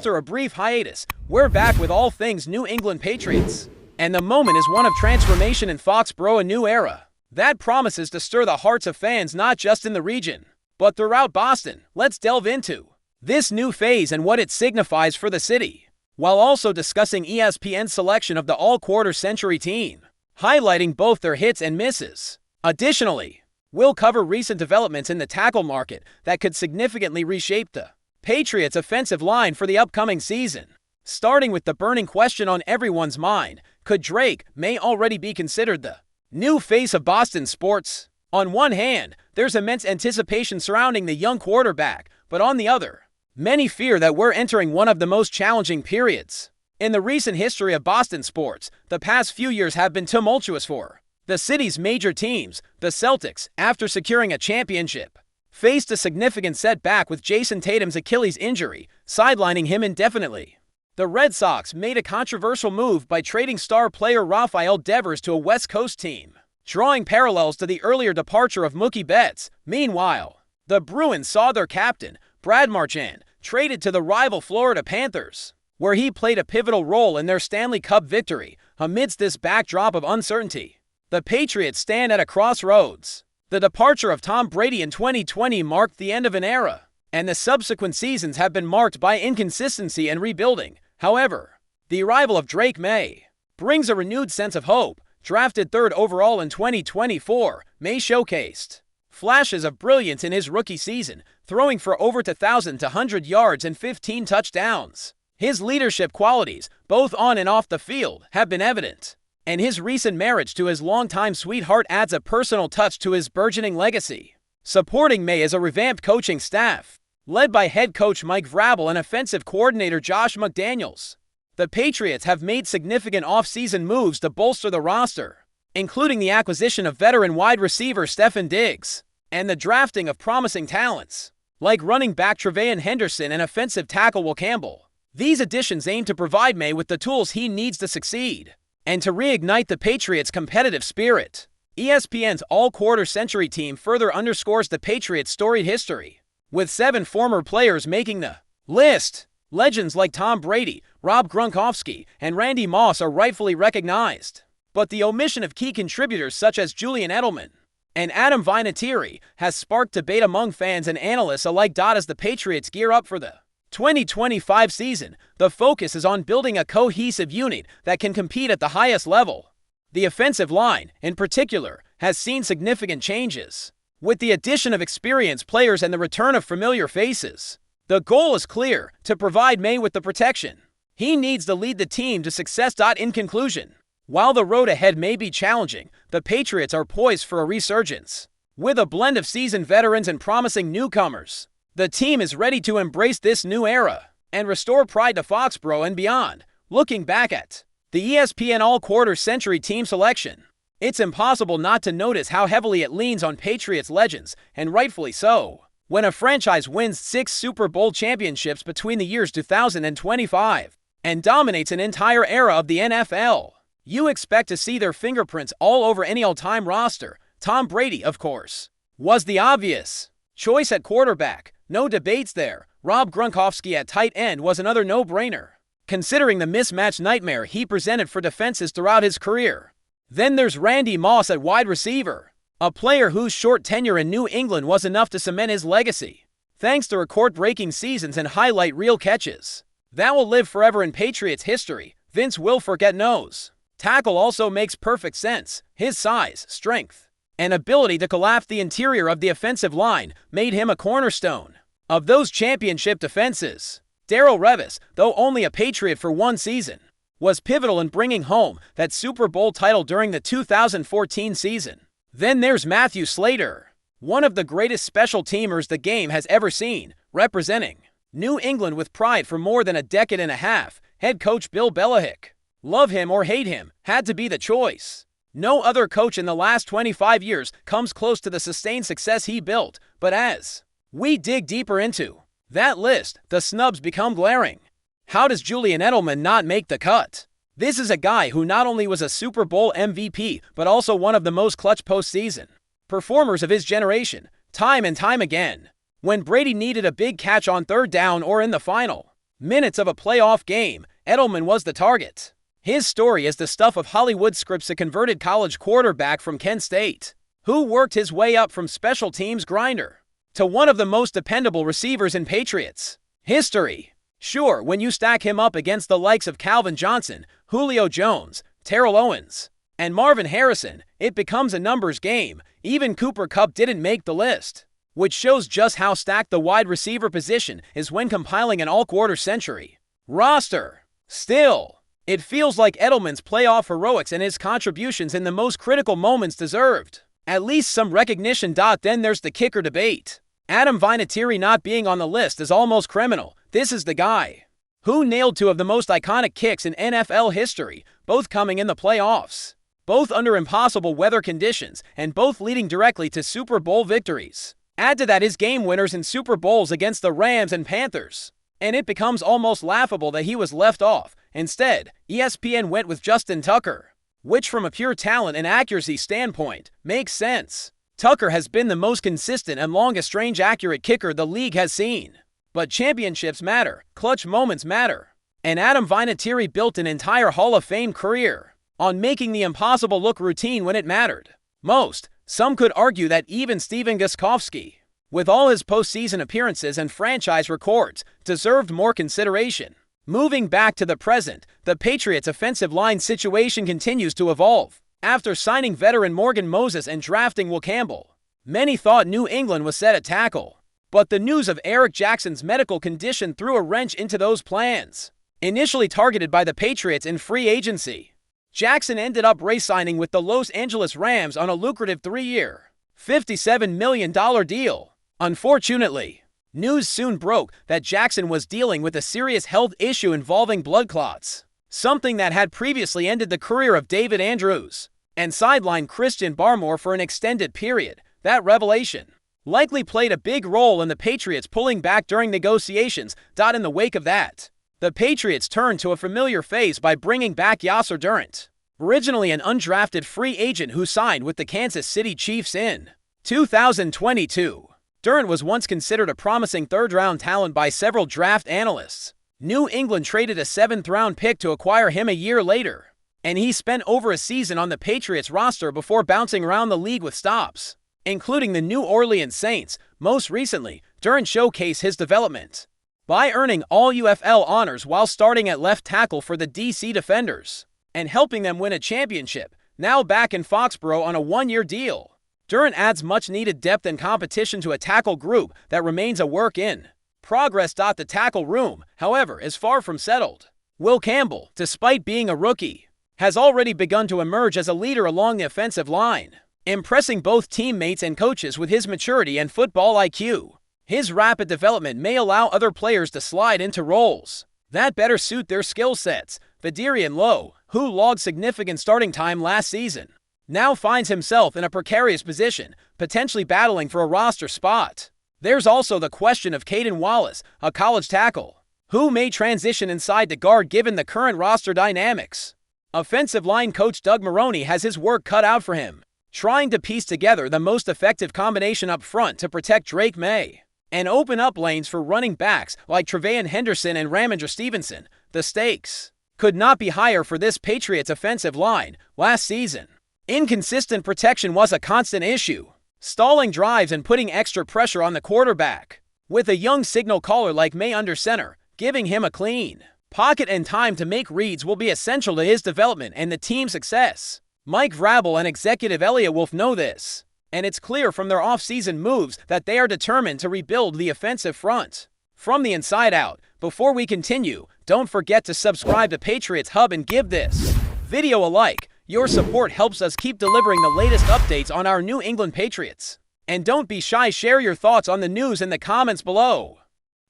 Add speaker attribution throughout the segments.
Speaker 1: After a brief hiatus, we're back with all things New England Patriots. And the moment is one of transformation in Foxborough, a new era that promises to stir the hearts of fans not just in the region, but throughout Boston. Let's delve into this new phase and what it signifies for the city, while also discussing ESPN's selection of the all-quarter century team, highlighting both their hits and misses. Additionally, we'll cover recent developments in the tackle market that could significantly reshape the Patriots' offensive line for the upcoming season. Starting with the burning question on everyone's mind, could Drake May already be considered the new face of Boston sports? On one hand, there's immense anticipation surrounding the young quarterback, but on the other, many fear that we're entering one of the most challenging periods in the recent history of Boston sports. The past few years have been tumultuous for the city's major teams. The Celtics, after securing a championship, faced a significant setback with Jason Tatum's Achilles injury, sidelining him indefinitely. The Red Sox made a controversial move by trading star player Rafael Devers to a West Coast team, drawing parallels to the earlier departure of Mookie Betts. Meanwhile, the Bruins saw their captain, Brad Marchand, traded to the rival Florida Panthers, where he played a pivotal role in their Stanley Cup victory. Amidst this backdrop of uncertainty, the Patriots stand at a crossroads. The departure of Tom Brady in 2020 marked the end of an era, and the subsequent seasons have been marked by inconsistency and rebuilding. However, the arrival of Drake May brings a renewed sense of hope. Drafted third overall in 2024, May showcased flashes of brilliance in his rookie season, throwing for over 1,200 yards and 15 touchdowns. His leadership qualities, both on and off the field, have been evident, and his recent marriage to his longtime sweetheart adds a personal touch to his burgeoning legacy. Supporting May is a revamped coaching staff, led by head coach Mike VRABEL and offensive coordinator Josh McDaniels. The Patriots have made significant off-season moves to bolster the roster, including the acquisition of veteran wide receiver Stefon Diggs, and the drafting of promising talents, like running back Trevayon Henderson and offensive tackle Will Campbell. These additions aim to provide May with the tools he needs to succeed, and to reignite the Patriots' competitive spirit. ESPN's all-quarter century team further underscores the Patriots' storied history, with 7 former players making the list. Legends like Tom Brady, Rob Gronkowski, and Randy Moss are rightfully recognized, but the omission of key contributors such as Julian Edelman and Adam Vinatieri has sparked debate among fans and analysts alike. As the Patriots gear up for the 2025 season, the focus is on building a cohesive unit that can compete at the highest level. The offensive line, in particular, has seen significant changes, with the addition of experienced players and the return of familiar faces. The goal is clear: to provide May with the protection he needs to lead the team to success. In conclusion, while the road ahead may be challenging, the Patriots are poised for a resurgence. With a blend of seasoned veterans and promising newcomers, the team is ready to embrace this new era and restore pride to Foxborough and beyond. Looking back at the ESPN all-quarter century team selection, it's impossible not to notice how heavily it leans on Patriots legends, and rightfully so. When a franchise wins 6 Super Bowl championships between the years 2000 and 25 and dominates an entire era of the NFL, you expect to see their fingerprints all over any all-time roster. Tom Brady, of course, was the obvious choice at quarterback. No debates there. Rob Gronkowski at tight end was another no-brainer, considering the mismatch nightmare he presented for defenses throughout his career. Then there's Randy Moss at wide receiver, a player whose short tenure in New England was enough to cement his legacy, thanks to record-breaking seasons and highlight reel catches that will live forever in Patriots history. Vince Wilfork at nose tackle also makes perfect sense. His size, strength, and ability to collapse the interior of the offensive line made him a cornerstone of those championship defenses. Darrelle Revis, though only a Patriot for 1 season, was pivotal in bringing home that Super Bowl title during the 2014 season. Then there's Matthew Slater, one of the greatest special teamers the game has ever seen, representing New England with pride for more than a decade and a half. Head coach Bill Belichick, love him or hate him, had to be the choice. No other coach in the last 25 years comes close to the sustained success he built. But as we dig deeper into that list, the snubs become glaring. How does Julian Edelman not make the cut? This is a guy who not only was a Super Bowl MVP, but also one of the most clutch postseason performers of his generation, time and time again. When Brady needed a big catch on 3rd down or in the final minutes of a playoff game, Edelman was the target. His story is the stuff of Hollywood scripts, a converted college quarterback from Kent State, who worked his way up from special teams grinder to one of the most dependable receivers in Patriots history. Sure, when you stack him up against the likes of Calvin Johnson, Julio Jones, Terrell Owens, and Marvin Harrison, it becomes a numbers game. Even Cooper Kupp didn't make the list, which shows just how stacked the wide receiver position is when compiling an all-quarter century roster. Still, it feels like Edelman's playoff heroics and his contributions in the most critical moments deserved at least some recognition. Then there's the kicker debate. Adam Vinatieri not being on the list is almost criminal. This is the guy who nailed two of the most iconic kicks in NFL history, both coming in the playoffs, both under impossible weather conditions, and both leading directly to Super Bowl victories. Add to that his game winners in Super Bowls against the Rams and Panthers, and it becomes almost laughable that he was left off. Instead, ESPN went with Justin Tucker, which from a pure talent and accuracy standpoint makes sense. Tucker has been the most consistent and longest range accurate kicker the league has seen. But championships matter, clutch moments matter, and Adam Vinatieri built an entire Hall of Fame career on making the impossible look routine when it mattered most. Some could argue that even Steven Gostkowski, with all his postseason appearances and franchise records, deserved more consideration. Moving back to the present, the Patriots' offensive line situation continues to evolve. After signing veteran Morgan Moses and drafting Will Campbell, many thought New England was set at tackle. But the news of Eric Jackson's medical condition threw a wrench into those plans. Initially targeted by the Patriots in free agency, Jackson ended up re-signing with the Los Angeles Rams on a lucrative 3-year, $57 million deal. Unfortunately, news soon broke that Jackson was dealing with a serious health issue involving blood clots, something that had previously ended the career of David Andrews and sidelined Christian Barmore for an extended period. That revelation likely played a big role in the Patriots pulling back during negotiations. In the wake of that, the Patriots turned to a familiar face by bringing back Yasser Durant, originally an undrafted free agent who signed with the Kansas City Chiefs in 2022. Durant was once considered a promising third-round talent by several draft analysts. New England traded a 7th-round pick to acquire him a year later, and he spent over a season on the Patriots roster before bouncing around the league with stops, including the New Orleans Saints. Most recently, Durant showcased his development by earning all UFL honors while starting at left tackle for the DC Defenders and helping them win a championship. Now back in Foxborough on a 1-year deal, Durant adds much-needed depth and competition to a tackle group that remains a work in progress. The tackle room, however, is far from settled. Will Campbell, despite being a rookie, has already begun to emerge as a leader along the offensive line, impressing both teammates and coaches with his maturity and football IQ. His rapid development may allow other players to slide into roles that better suit their skill sets. Vidarian Lowe, who logged significant starting time last season, now finds himself in a precarious position, potentially battling for a roster spot. There's also the question of Caden Wallace, a college tackle, who may transition inside to guard given the current roster dynamics. Offensive line coach Doug Marrone has his work cut out for him, trying to piece together the most effective combination up front to protect Drake May and open up lanes for running backs like Trevayon Henderson and Ramondre Stevenson. The stakes could not be higher for this Patriots offensive line. Last season, inconsistent protection was a constant issue, stalling drives and putting extra pressure on the quarterback. With a young signal caller like May under center, giving him a clean pocket and time to make reads will be essential to his development and the team's success. Mike VRABEL and executive Elliot Wolf know this, and it's clear from their offseason moves that they are determined to rebuild the offensive front from the inside out. Before we continue, don't forget to subscribe to Patriots Hub and give this video a like. Your support helps us keep delivering the latest updates on our New England Patriots. And don't be shy, share your thoughts on the news in the comments below.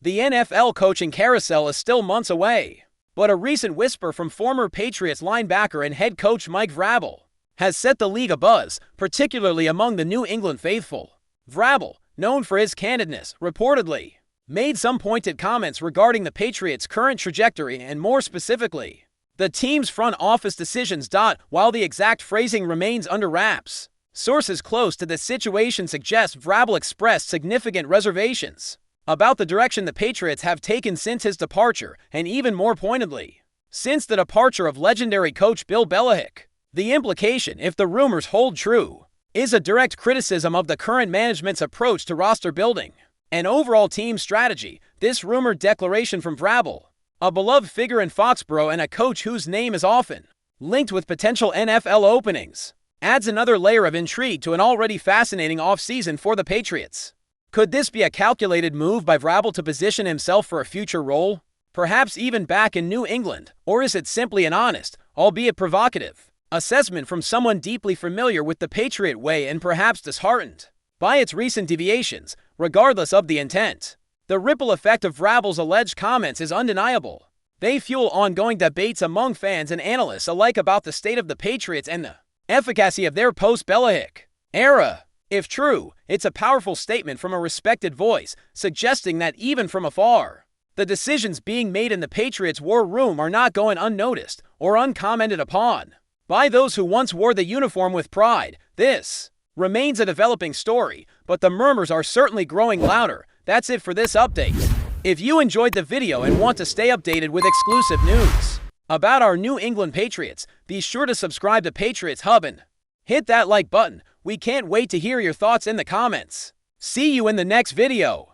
Speaker 1: The NFL coaching carousel is still months away, but a recent whisper from former Patriots linebacker and head coach Mike VRABEL has set the league abuzz, particularly among the New England faithful. VRABEL, known for his candidness, reportedly made some pointed comments regarding the Patriots' current trajectory and, more specifically, the team's front office decisions. While the exact phrasing remains under wraps, sources close to the situation suggest VRABEL expressed significant reservations about the direction the Patriots have taken since his departure, and even more pointedly, since the departure of legendary coach Bill Belichick. The implication, if the rumors hold true, is a direct criticism of the current management's approach to roster building and overall team strategy. This rumored declaration from VRABEL, a beloved figure in Foxborough and a coach whose name is often linked with potential NFL openings, adds another layer of intrigue to an already fascinating offseason for the Patriots. Could this be a calculated move by VRABEL to position himself for a future role, perhaps even back in New England, or is it simply an honest, albeit provocative, assessment from someone deeply familiar with the Patriot way and perhaps disheartened by its recent deviations? Regardless of the intent, the ripple effect of VRABEL's alleged comments is undeniable. They fuel ongoing debates among fans and analysts alike about the state of the Patriots and the efficacy of their post-Belichick era. If true, it's a powerful statement from a respected voice, suggesting that even from afar, the decisions being made in the Patriots' war room are not going unnoticed or uncommented upon by those who once wore the uniform with pride. This remains a developing story, but the murmurs are certainly growing louder. That's it for this update. If you enjoyed the video and want to stay updated with exclusive news about our New England Patriots, be sure to subscribe to Patriots Hub and hit that like button. We can't wait to hear your thoughts in the comments. See you in the next video.